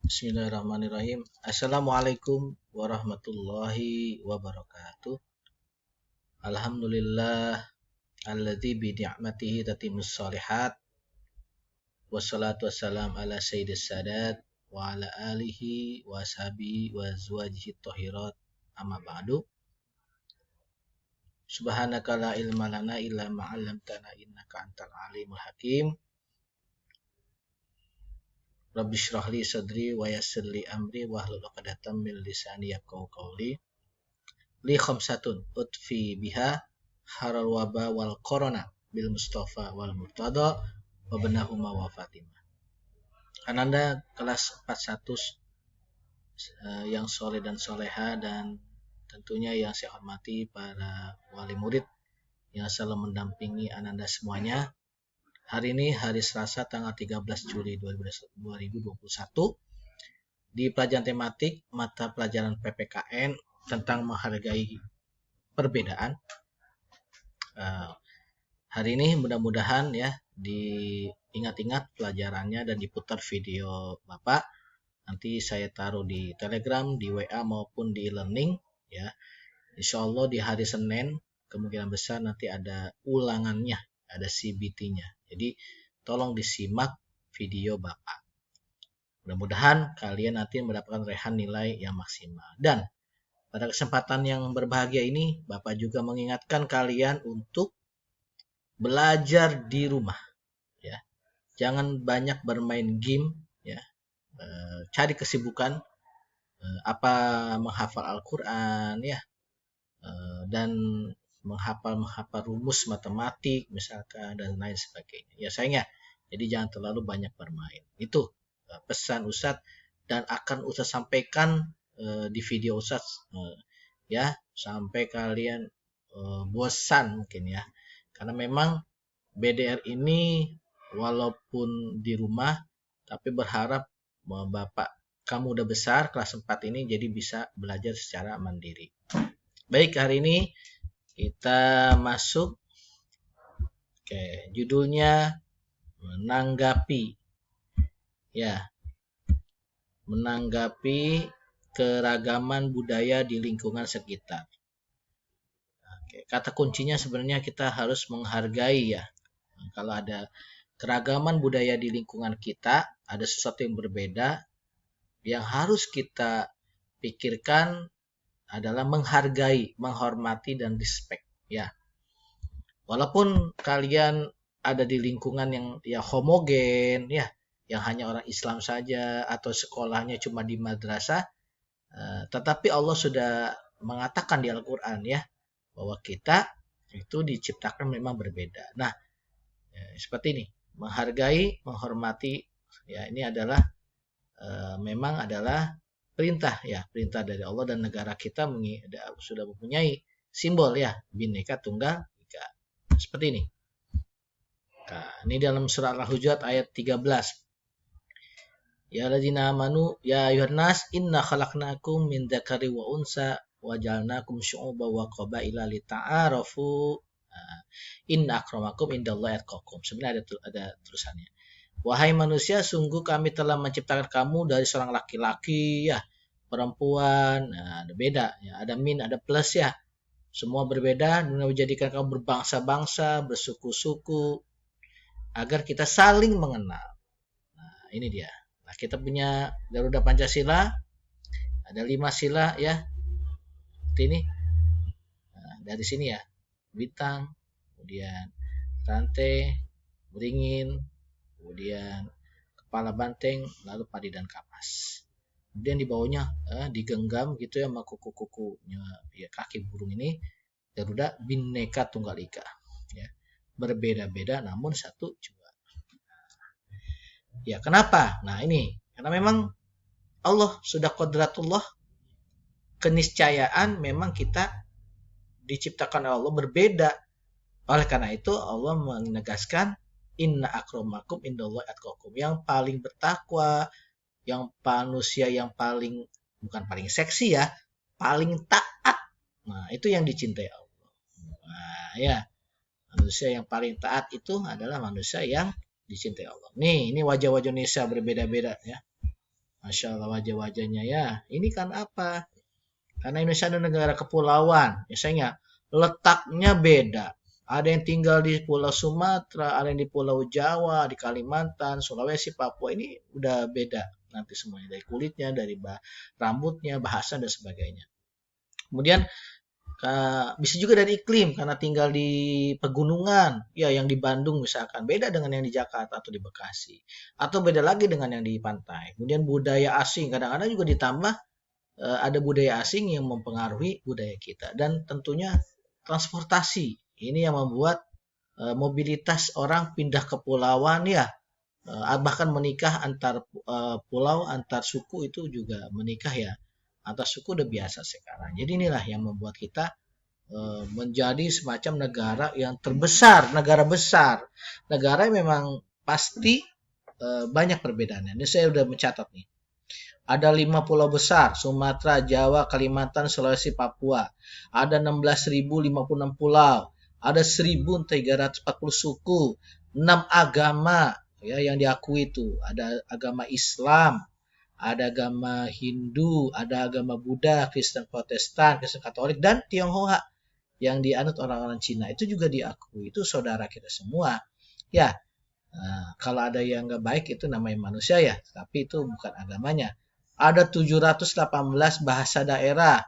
Bismillahirrahmanirrahim. Assalamualaikum warahmatullahi wabarakatuh. Alhamdulillah alladzi bi ni'matihi tatimmus shalihat. Wassalatu wassalam ala sayyidis sadat wa ala alihi wa ashabihi wa azwajihi thahirat. Amma ba'du. Subhanaka la ilma lana illa ma 'allamtana innaka antal alimul hakim. Rabbi shrah li sadri wa yassir li amri wahlul 'uqdatam min lisani yafqahu qawli. Li khamsatun utfi biha haral waba wal corona bil mustafa wal murtada wa benahuma wa fatimah. Ananda kelas 41 yang soleh dan soleha, dan tentunya yang saya hormati para wali murid yang selalu mendampingi Ananda semuanya. Hari ini hari Selasa tanggal 13 Juli 2021 di pelajaran tematik mata pelajaran PPKN tentang menghargai perbedaan. Hari ini mudah-mudahan ya diingat-ingat pelajarannya dan diputar video Bapak. Nanti saya taruh di Telegram, di WA maupun di e-learning ya. Insya Allah di hari Senin kemungkinan besar nanti ada ulangannya, ada CBT-nya. Jadi tolong disimak video Bapak. Mudah-mudahan kalian nanti mendapatkan raihan nilai yang maksimal. Dan pada kesempatan yang berbahagia ini, Bapak juga mengingatkan kalian untuk belajar di rumah. Ya, jangan banyak bermain game. Ya, cari kesibukan, apa menghafal Al-Quran, ya, dan menghafal rumus matematik misalkan dan lain sebagainya. Ya sayangnya, jadi jangan terlalu banyak bermain. Itu pesan Ustadz dan akan Ustadz sampaikan di video Ustadz ya sampai kalian bosan mungkin ya, karena memang BDR ini walaupun di rumah tapi berharap Bapak kamu udah besar kelas 4 ini jadi bisa belajar secara mandiri. Baik, hari ini kita masuk judulnya menanggapi ya, menanggapi keragaman budaya di lingkungan sekitar. Kata kuncinya sebenarnya kita harus menghargai ya. Kalau ada keragaman budaya di lingkungan kita, ada sesuatu yang berbeda, yang harus kita pikirkan adalah menghargai, menghormati dan respect ya. Walaupun kalian ada di lingkungan yang ya homogen ya, yang hanya orang Islam saja atau sekolahnya cuma di madrasah, tetapi Allah sudah mengatakan di Al-Quran ya bahwa kita itu diciptakan memang berbeda. Nah, seperti ini, menghargai, menghormati ya, ini adalah memang adalah perintah ya, perintah dari Allah, dan negara kita sudah mempunyai simbol ya, Bhinneka Tunggal Ika. Seperti ini. Nah, ini dalam surah Al-Hujurat ayat 13. Ya ladzina amanu ya ayuhan nas inna khalaqnakum min dzakari wa unsa wa ja'alnakum syu'uban wa qabaila lita'arafu. Inna akramakum indallahi atqakum. Sebenarnya ada tulisannya. Wahai manusia, sungguh kami telah menciptakan kamu dari seorang laki-laki ya, perempuan. Nah, ada beda ya, ada min, ada plus ya. Semua berbeda dengan menjadikan kamu berbangsa-bangsa, bersuku-suku agar kita saling mengenal. Nah, ini dia. Nah, kita punya Garuda Pancasila, ada 5 sila ya. Seperti ini. Nah, dari sini ya. Bintang, kemudian rantai, beringin, kemudian kepala banteng, lalu padi dan kapas. Kemudian di bawahnya digenggam gitu ya sama kuku-kukunya ya, kaki burung ini Garuda Bhinneka Tunggal Ika ya. Berbeda-beda namun satu jua. Ya, kenapa? Nah, ini karena memang Allah sudah qadratullah, keniscayaan memang kita diciptakan oleh Allah berbeda. Oleh karena itu Allah menegaskan inna akramakum indallahi atqakum, yang paling bertakwa, yang manusia yang paling, bukan paling seksi ya, paling taat. Nah, itu yang dicintai Allah. Nah, ya, manusia yang paling taat itu adalah manusia yang dicintai Allah. Nih, ini wajah-wajah Indonesia berbeda-beda ya. Masya Allah wajah-wajahnya ya. Ini kan apa? Karena Indonesia adalah negara kepulauan. Biasanya letaknya beda. Ada yang tinggal di Pulau Sumatera, ada yang di Pulau Jawa, di Kalimantan, Sulawesi, Papua. Ini udah beda nanti semuanya. Dari kulitnya, dari rambutnya, bahasa, dan sebagainya. Kemudian bisa juga dari iklim karena tinggal di pegunungan ya yang di Bandung misalkan beda dengan yang di Jakarta atau di Bekasi atau beda lagi dengan yang di pantai. Kemudian budaya asing kadang-kadang juga ditambah ada budaya asing yang mempengaruhi budaya kita dan tentunya transportasi ini yang membuat mobilitas orang pindah ke pulauan ya bahkan menikah antar pulau antar suku itu juga menikah ya antar suku udah biasa sekarang. Jadi inilah yang membuat kita menjadi semacam negara yang terbesar, negara besar. Negara yang memang pasti banyak perbedaannya. Ini saya udah mencatat nih. Ada 5 pulau besar, Sumatera, Jawa, Kalimantan, Sulawesi, Papua. Ada 16.056 pulau. Ada 1.340 suku, 6 agama ya yang diakui itu. Ada agama Islam, ada agama Hindu, ada agama Buddha, Kristen Protestan, Kristen Katolik, dan Tionghoa yang dianut orang-orang Cina itu juga diakui itu saudara kita semua ya. Kalau ada yang nggak baik itu namanya manusia ya tapi itu bukan agamanya. Ada 718 bahasa daerah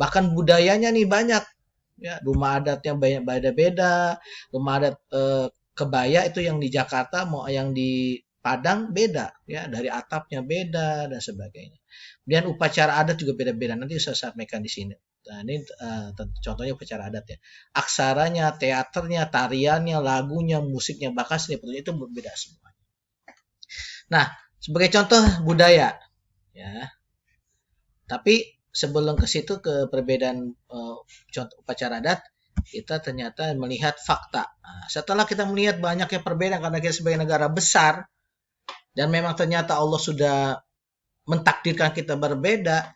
bahkan budayanya nih banyak ya rumah adatnya banyak beda-beda. Rumah adat kebaya itu yang di Jakarta mau yang di Padang beda ya dari atapnya beda dan sebagainya. Kemudian upacara adat juga beda-beda nanti saya sampaikan di sini. Nah, ini contohnya upacara adat ya. Aksaranya, teaternya, tariannya, lagunya, musiknya, bahkan seni petunjuk itu berbeda semua. Nah, sebagai contoh budaya ya. Tapi sebelum ke situ ke perbedaan contoh upacara adat, kita ternyata melihat fakta. Nah, setelah kita melihat banyaknya perbedaan karena kita sebagai negara besar dan memang ternyata Allah sudah mentakdirkan kita berbeda,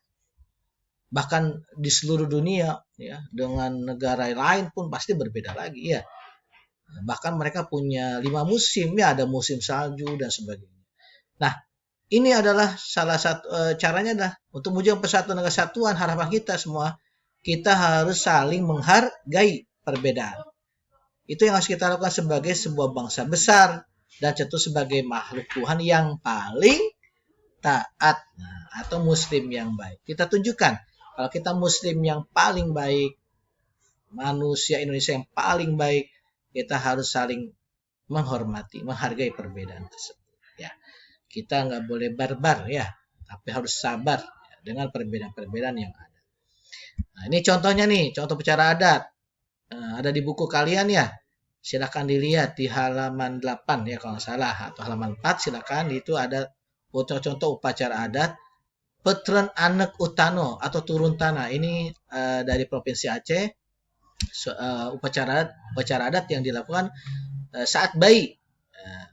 bahkan di seluruh dunia ya dengan negara lain pun pasti berbeda lagi ya bahkan mereka punya 5 musim ya ada musim salju dan sebagainya. Nah ini adalah salah satu caranya adalah untuk mewujudkan persatuan dan kesatuan harapan kita semua kita harus saling menghargai perbedaan itu yang harus kita lakukan sebagai sebuah bangsa besar dan tentu sebagai makhluk Tuhan yang paling taat atau muslim yang baik kita tunjukkan kalau kita muslim yang paling baik, manusia Indonesia yang paling baik, kita harus saling menghormati, menghargai perbedaan tersebut. Ya, kita nggak boleh barbar ya, tapi harus sabar ya, dengan perbedaan-perbedaan yang ada. Nah, ini contohnya nih, contoh bicara adat. Ada di buku kalian ya. Silakan dilihat di halaman 8 ya kalau nggak salah atau halaman 4 silakan itu ada contoh-contoh upacara adat Petren Anek Utano atau turun tanah ini dari provinsi Aceh upacara adat yang dilakukan saat bayi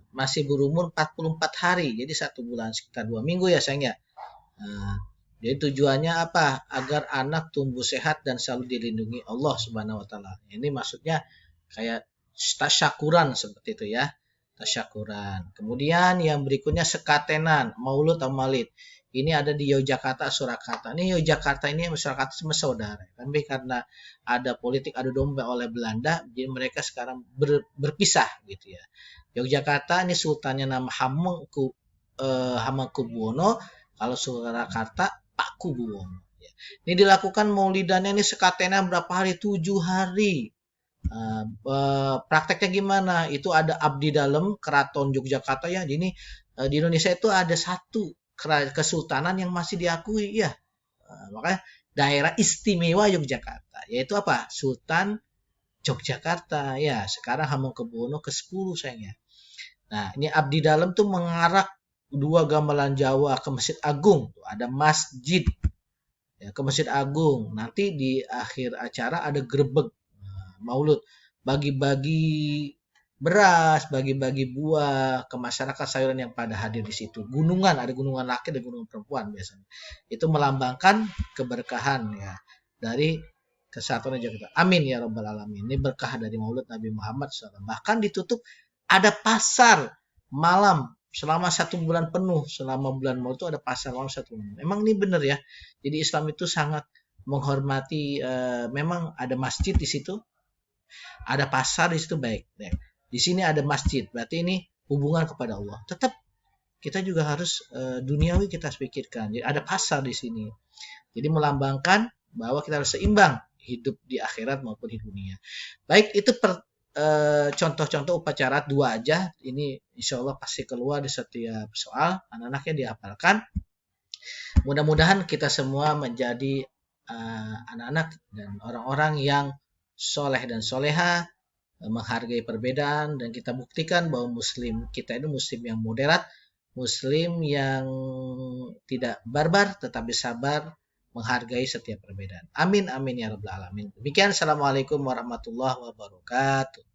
masih berumur 44 hari jadi 1 bulan sekitar 2 minggu ya sayang ya. Jadi tujuannya apa agar anak tumbuh sehat dan selalu dilindungi Allah Subhanahu Wa Taala. Ini maksudnya kayak tasyakuran seperti itu ya tasyakuran. Kemudian yang berikutnya sekatenan maulud atau maulid. Ini ada di Yogyakarta, Surakarta. Ini Yogyakarta ini masyarakat semua saudara. Tapi karena ada politik adu domba oleh Belanda, jadi mereka sekarang berpisah gitu ya. Yogyakarta ini sultannya nama Hamengkubuwono, kalau Surakarta Pakubuwono. Ya. Ini dilakukan maulidannya ini sekatenan berapa hari? 7 hari. Prakteknya gimana? Itu ada abdi dalam keraton Yogyakarta ya. Jadi di Indonesia itu ada satu kesultanan yang masih diakui ya makanya daerah istimewa Yogyakarta yaitu apa Sultan Yogyakarta ya sekarang Hamengkubuwono ke-10 sayangnya. Nah ini abdi dalam tuh mengarak 2 gamelan Jawa ke Masjid Agung ada masjid ya, ke Masjid Agung nanti di akhir acara ada grebeg maulud bagi-bagi beras, bagi-bagi buah ke masyarakat sayuran yang pada hadir di situ. Gunungan, ada gunungan laki dan gunungan perempuan biasanya. Itu melambangkan keberkahan ya dari kesatuan Jakarta. Amin ya rabbal alamin. Ini berkah dari Maulid Nabi Muhammad SAW. Bahkan ditutup ada pasar malam selama 1 bulan penuh, selama bulan Maulid itu ada pasar malam 1 bulan. Memang ini benar ya. Jadi Islam itu sangat menghormati, memang ada masjid di situ, ada pasar di situ baik. Ya. Di sini ada masjid, berarti ini hubungan kepada Allah. Tetap kita juga harus duniawi kita harus pikirkan. Jadi ada pasar di sini. Jadi melambangkan bahwa kita harus seimbang hidup di akhirat maupun di dunia. Baik, itu contoh-contoh upacara 2 aja. Ini insya Allah pasti keluar di setiap soal. Anak-anaknya dihafalkan. Mudah-mudahan kita semua menjadi anak-anak dan orang-orang yang soleh dan soleha, menghargai perbedaan, dan kita buktikan bahwa muslim kita itu muslim yang moderat, muslim yang tidak barbar tetapi sabar, menghargai setiap perbedaan. Amin amin ya rabbal alamin. Demikian, assalamualaikum warahmatullahi wabarakatuh.